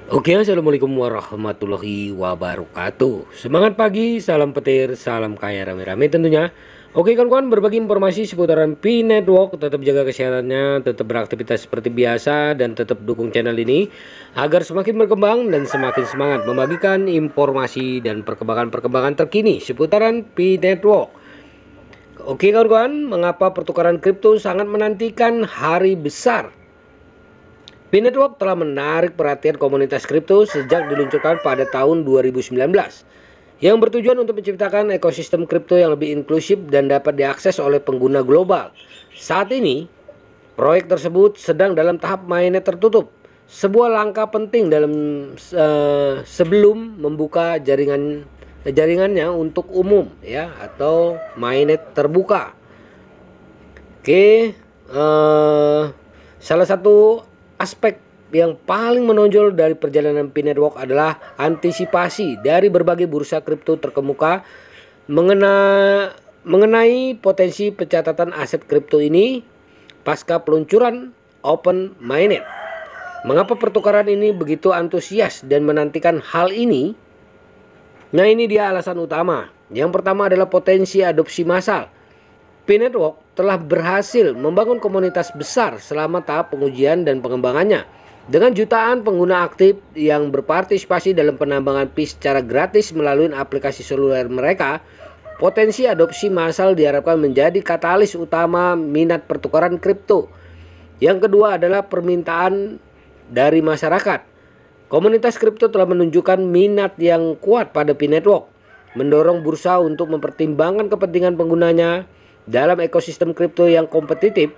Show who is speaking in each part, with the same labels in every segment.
Speaker 1: Oke, assalamualaikum warahmatullahi wabarakatuh. Semangat pagi, salam petir, salam kaya rame-rame tentunya. Oke kawan-kawan, berbagi informasi seputaran P-Network. Tetap jaga kesehatannya, tetap beraktivitas seperti biasa, dan tetap dukung channel ini agar semakin berkembang dan semakin semangat membagikan informasi dan perkembangan-perkembangan terkini seputaran P-Network. Oke kawan-kawan, mengapa pertukaran kripto sangat menantikan hari besar? P-Network telah menarik perhatian komunitas kripto sejak diluncurkan pada tahun 2019 yang bertujuan untuk menciptakan ekosistem kripto yang lebih inklusif dan dapat diakses oleh pengguna global. Saat ini, proyek tersebut sedang dalam tahap mainnet tertutup, sebuah langkah penting dalam sebelum membuka jaringannya untuk umum ya, atau mainnet terbuka. Oke, salah satu aspek yang paling menonjol dari perjalanan P-Network adalah antisipasi dari berbagai bursa kripto terkemuka mengenai potensi pencatatan aset kripto ini pasca peluncuran Open Mainnet. Mengapa pertukaran ini begitu antusias dan menantikan hal ini? Nah, ini dia alasan utama. Yang pertama adalah potensi adopsi massal. P-Network telah berhasil membangun komunitas besar selama tahap pengujian dan pengembangannya. Dengan jutaan pengguna aktif yang berpartisipasi dalam penambangan Pi secara gratis melalui aplikasi seluler mereka, potensi adopsi massal diharapkan menjadi katalis utama minat pertukaran kripto. Yang kedua adalah permintaan dari masyarakat. Komunitas kripto telah menunjukkan minat yang kuat pada P-Network, mendorong bursa untuk mempertimbangkan kepentingan penggunanya dalam ekosistem kripto yang kompetitif.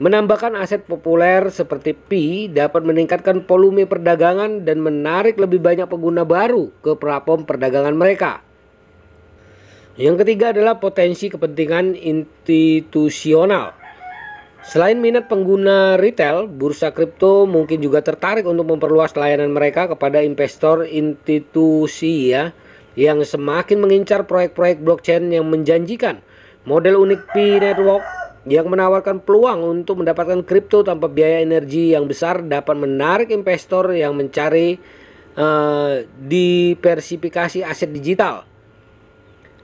Speaker 1: Menambahkan aset populer seperti Pi dapat meningkatkan volume perdagangan dan menarik lebih banyak pengguna baru ke platform perdagangan mereka. Yang ketiga adalah potensi kepentingan institusional. Selain minat pengguna retail, bursa kripto mungkin juga tertarik untuk memperluas layanan mereka kepada investor institusi ya, yang semakin mengincar proyek-proyek blockchain yang menjanjikan. Model unik P-Network yang menawarkan peluang untuk mendapatkan kripto tanpa biaya energi yang besar dapat menarik investor yang mencari diversifikasi aset digital.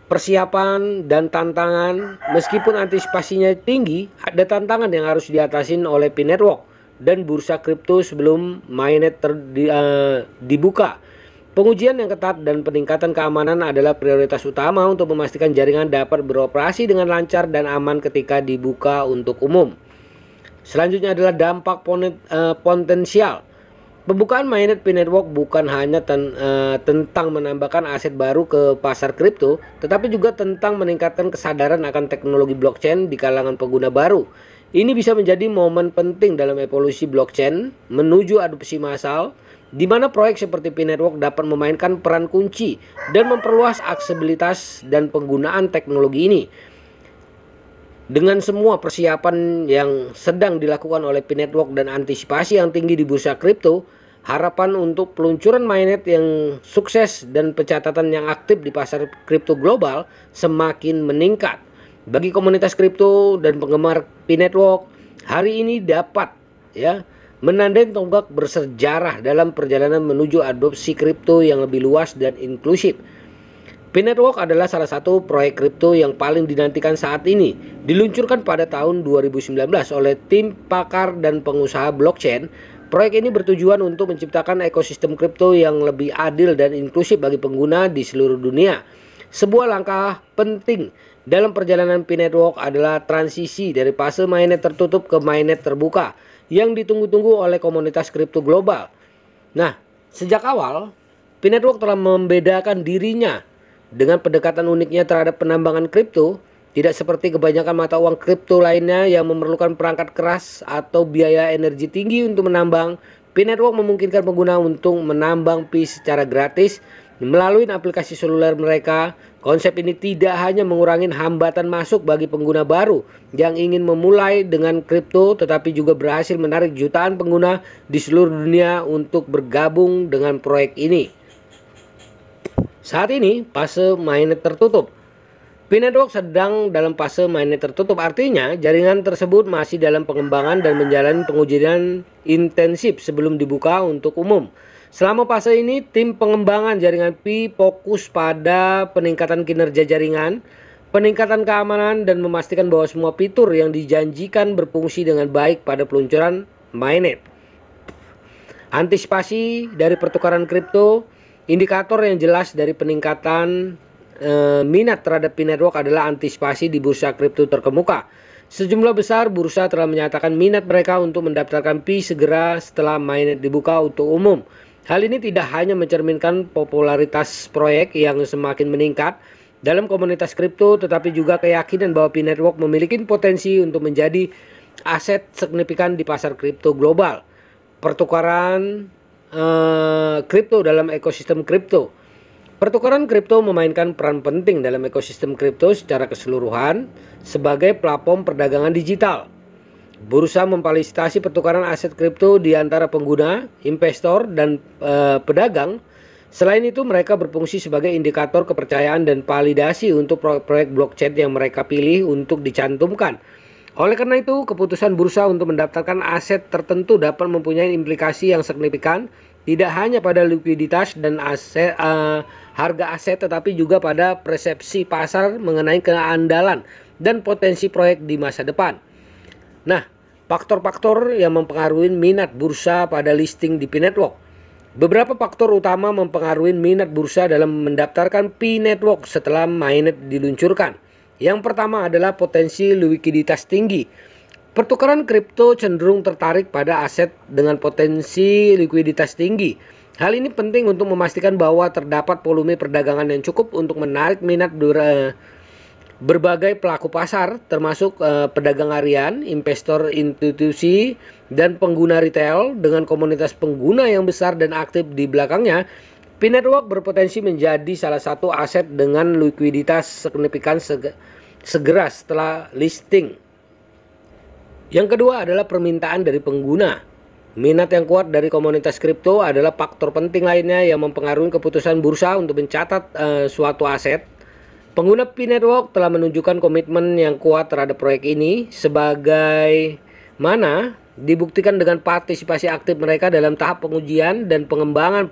Speaker 1: Persiapan dan tantangan, meskipun antisipasinya tinggi, ada tantangan yang harus diatasin oleh P-Network dan bursa kripto sebelum mainnet dibuka. Pengujian yang ketat dan peningkatan keamanan adalah prioritas utama untuk memastikan jaringan dapat beroperasi dengan lancar dan aman ketika dibuka untuk umum. Selanjutnya adalah dampak potensial. Pembukaan mainnet P-Network bukan hanya tentang menambahkan aset baru ke pasar kripto, tetapi juga tentang meningkatkan kesadaran akan teknologi blockchain di kalangan pengguna baru. Ini bisa menjadi momen penting dalam evolusi blockchain menuju adopsi massal, di mana proyek seperti P-Network dapat memainkan peran kunci dan memperluas aksesibilitas dan penggunaan teknologi ini. Dengan semua persiapan yang sedang dilakukan oleh P-Network dan antisipasi yang tinggi di bursa kripto, harapan untuk peluncuran mainnet yang sukses dan pencatatan yang aktif di pasar kripto global semakin meningkat. Bagi komunitas kripto dan penggemar P-Network, hari ini dapat menandai tonggak bersejarah dalam perjalanan menuju adopsi kripto yang lebih luas dan inklusif. P-Network adalah salah satu proyek kripto yang paling dinantikan saat ini. Diluncurkan pada tahun 2019 oleh tim pakar dan pengusaha blockchain, proyek ini bertujuan untuk menciptakan ekosistem kripto yang lebih adil dan inklusif bagi pengguna di seluruh dunia. Sebuah langkah penting dalam perjalanan P-Network adalah transisi dari fase mainnet tertutup ke mainnet terbuka yang ditunggu-tunggu oleh komunitas kripto global. Nah, sejak awal P-Network telah membedakan dirinya dengan pendekatan uniknya terhadap penambangan kripto. Tidak seperti kebanyakan mata uang kripto lainnya yang memerlukan perangkat keras atau biaya energi tinggi untuk menambang, P-Network memungkinkan pengguna untuk menambang Pi secara gratis melalui aplikasi seluler mereka. Konsep ini tidak hanya mengurangi hambatan masuk bagi pengguna baru yang ingin memulai dengan kripto, tetapi juga berhasil menarik jutaan pengguna di seluruh dunia untuk bergabung dengan proyek ini. Saat ini fase mainnet tertutup. P-Network sedang dalam fase mainnet tertutup, artinya jaringan tersebut masih dalam pengembangan dan menjalani pengujian intensif sebelum dibuka untuk umum. Selama fase ini, tim pengembangan jaringan Pi fokus pada peningkatan kinerja jaringan, peningkatan keamanan, dan memastikan bahwa semua fitur yang dijanjikan berfungsi dengan baik pada peluncuran mainnet. Antisipasi dari pertukaran kripto, indikator yang jelas dari peningkatan minat terhadap P-Network adalah antisipasi di bursa kripto terkemuka. Sejumlah besar bursa telah menyatakan minat mereka untuk mendaftarkan Pi segera setelah mainnet dibuka untuk umum. Hal ini tidak hanya mencerminkan popularitas proyek yang semakin meningkat dalam komunitas kripto, tetapi juga keyakinan bahwa P-Network memiliki potensi untuk menjadi aset signifikan di pasar kripto global. Pertukaran kripto dalam ekosistem kripto. Pertukaran kripto memainkan peran penting dalam ekosistem kripto secara keseluruhan sebagai platform perdagangan digital. Bursa memfasilitasi pertukaran aset kripto di antara pengguna, investor, dan pedagang. Selain itu, mereka berfungsi sebagai indikator kepercayaan dan validasi untuk proyek blockchain yang mereka pilih untuk dicantumkan. Oleh karena itu, keputusan bursa untuk mendaftarkan aset tertentu dapat mempunyai implikasi yang signifikan, tidak hanya pada likuiditas dan harga aset, tetapi juga pada persepsi pasar mengenai keandalan dan potensi proyek di masa depan. Nah, faktor-faktor yang mempengaruhi minat bursa pada listing di P-Network. Beberapa faktor utama mempengaruhi minat bursa dalam mendaftarkan P-Network setelah mainnet diluncurkan. Yang pertama adalah potensi likuiditas tinggi. Pertukaran kripto cenderung tertarik pada aset dengan potensi likuiditas tinggi. Hal ini penting untuk memastikan bahwa terdapat volume perdagangan yang cukup untuk menarik minat berbagai pelaku pasar, termasuk pedagang harian, investor institusi, dan pengguna retail. Dengan komunitas pengguna yang besar dan aktif di belakangnya, P-Network berpotensi menjadi salah satu aset dengan likuiditas signifikan segera setelah listing. Yang kedua adalah permintaan dari pengguna. Minat yang kuat dari komunitas kripto adalah faktor penting lainnya yang mempengaruhi keputusan bursa untuk mencatat suatu aset. Pengguna P-Network telah menunjukkan komitmen yang kuat terhadap proyek ini, sebagaimana dibuktikan dengan partisipasi aktif mereka dalam tahap pengujian dan pengembangan.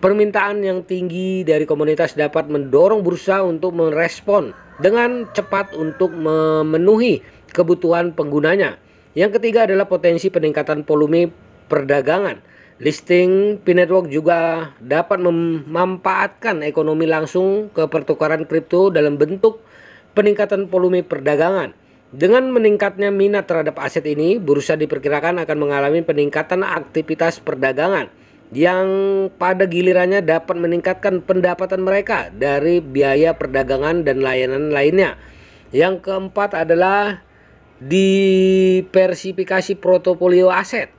Speaker 1: Permintaan yang tinggi dari komunitas dapat mendorong bursa untuk merespon dengan cepat untuk memenuhi kebutuhan penggunanya. Yang ketiga adalah potensi peningkatan volume perdagangan. Listing P-Network juga dapat memanfaatkan ekonomi langsung ke pertukaran kripto dalam bentuk peningkatan volume perdagangan. Dengan meningkatnya minat terhadap aset ini, bursa diperkirakan akan mengalami peningkatan aktivitas perdagangan yang pada gilirannya dapat meningkatkan pendapatan mereka dari biaya perdagangan dan layanan lainnya. Yang keempat adalah diversifikasi portofolio aset.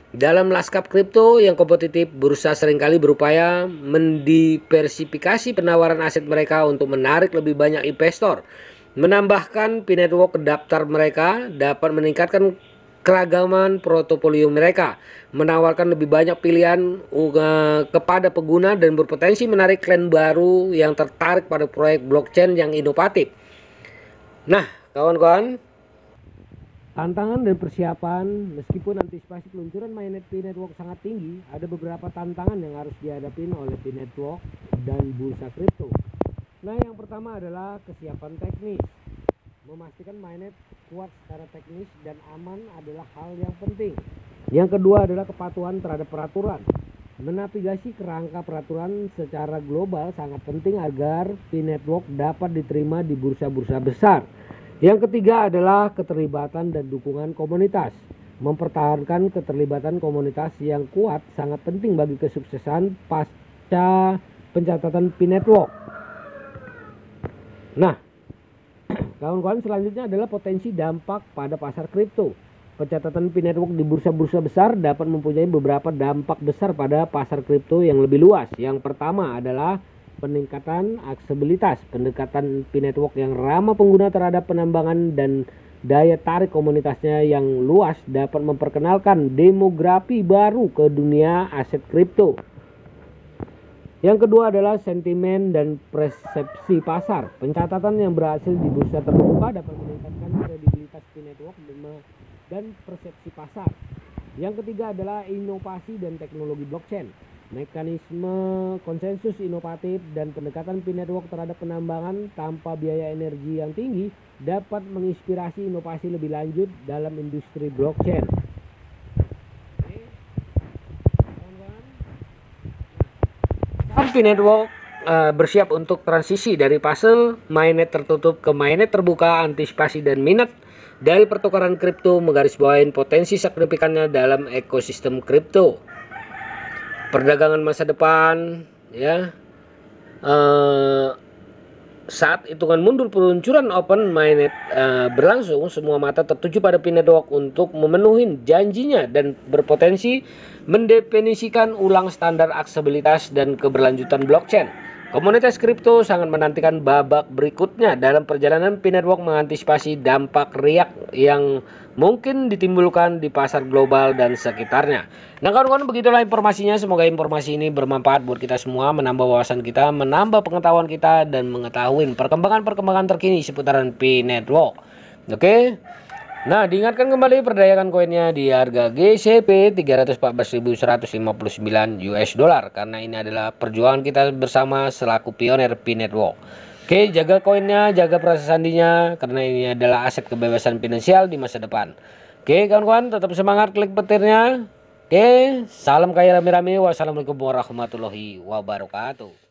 Speaker 1: Dalam lanskap kripto yang kompetitif, bursa seringkali berupaya mendiversifikasi penawaran aset mereka untuk menarik lebih banyak investor. Menambahkan P-Network ke daftar mereka dapat meningkatkan keragaman portofolio mereka, menawarkan lebih banyak pilihan kepada pengguna, dan berpotensi menarik klien baru yang tertarik pada proyek blockchain yang inovatif. Nah, kawan-kawan, tantangan dan persiapan. Meskipun antisipasi peluncuran mainnet P-Network sangat tinggi, ada beberapa tantangan yang harus dihadapi oleh P-Network dan bursa kripto. Nah, yang pertama adalah kesiapan teknis. Memastikan mainnet kuat secara teknis dan aman adalah hal yang penting. Yang kedua adalah kepatuhan terhadap peraturan. Menavigasi kerangka peraturan secara global sangat penting agar P-Network dapat diterima di bursa-bursa besar. Yang ketiga adalah keterlibatan dan dukungan komunitas. Mempertahankan keterlibatan komunitas yang kuat sangat penting bagi kesuksesan pasca pencatatan P-Network. Nah, kawan-kawan, selanjutnya adalah potensi dampak pada pasar kripto. Pencatatan P-Network di bursa-bursa besar dapat mempunyai beberapa dampak besar pada pasar kripto yang lebih luas. Yang pertama adalah peningkatan aksesibilitas. Pendekatan P-Network yang ramah pengguna terhadap penambangan dan daya tarik komunitasnya yang luas dapat memperkenalkan demografi baru ke dunia aset kripto. Yang kedua adalah sentimen dan persepsi pasar. Pencatatan yang berhasil di bursa terbuka dapat meningkatkan kredibilitas P-Network dan persepsi pasar. Yang ketiga adalah inovasi dan teknologi blockchain. Mekanisme konsensus inovatif dan pendekatan P-Network terhadap penambangan tanpa biaya energi yang tinggi dapat menginspirasi inovasi lebih lanjut dalam industri blockchain. P-Network bersiap untuk transisi dari fase mainnet tertutup ke mainnet terbuka, antisipasi dan minat dari pertukaran kripto menggarisbawahi potensi signifikannya dalam ekosistem kripto. Perdagangan masa depan, ya, saat hitungan mundur peluncuran open mainnet berlangsung, semua mata tertuju pada P-Network untuk memenuhi janjinya dan berpotensi mendefinisikan ulang standar aksesibilitas dan keberlanjutan blockchain. Komunitas kripto sangat menantikan babak berikutnya dalam perjalanan P-Network mengantisipasi dampak riak yang mungkin ditimbulkan di pasar global dan sekitarnya. Nah kawan-kawan, begitulah informasinya. Semoga informasi ini bermanfaat buat kita semua, menambah wawasan kita, menambah pengetahuan kita, dan mengetahui perkembangan-perkembangan terkini seputaran P-Network. Oke. Nah, diingatkan kembali perdayakan koinnya di harga GCP 314.159 US dollar karena ini adalah perjuangan kita bersama selaku pioner P-Network. Oke, jaga koinnya, jaga proses sandinya karena ini adalah aset kebebasan finansial di masa depan. Oke, kawan-kawan, tetap semangat, klik petirnya. Oke, salam kaya rame-rame. Wassalamualaikum warahmatullahi wabarakatuh.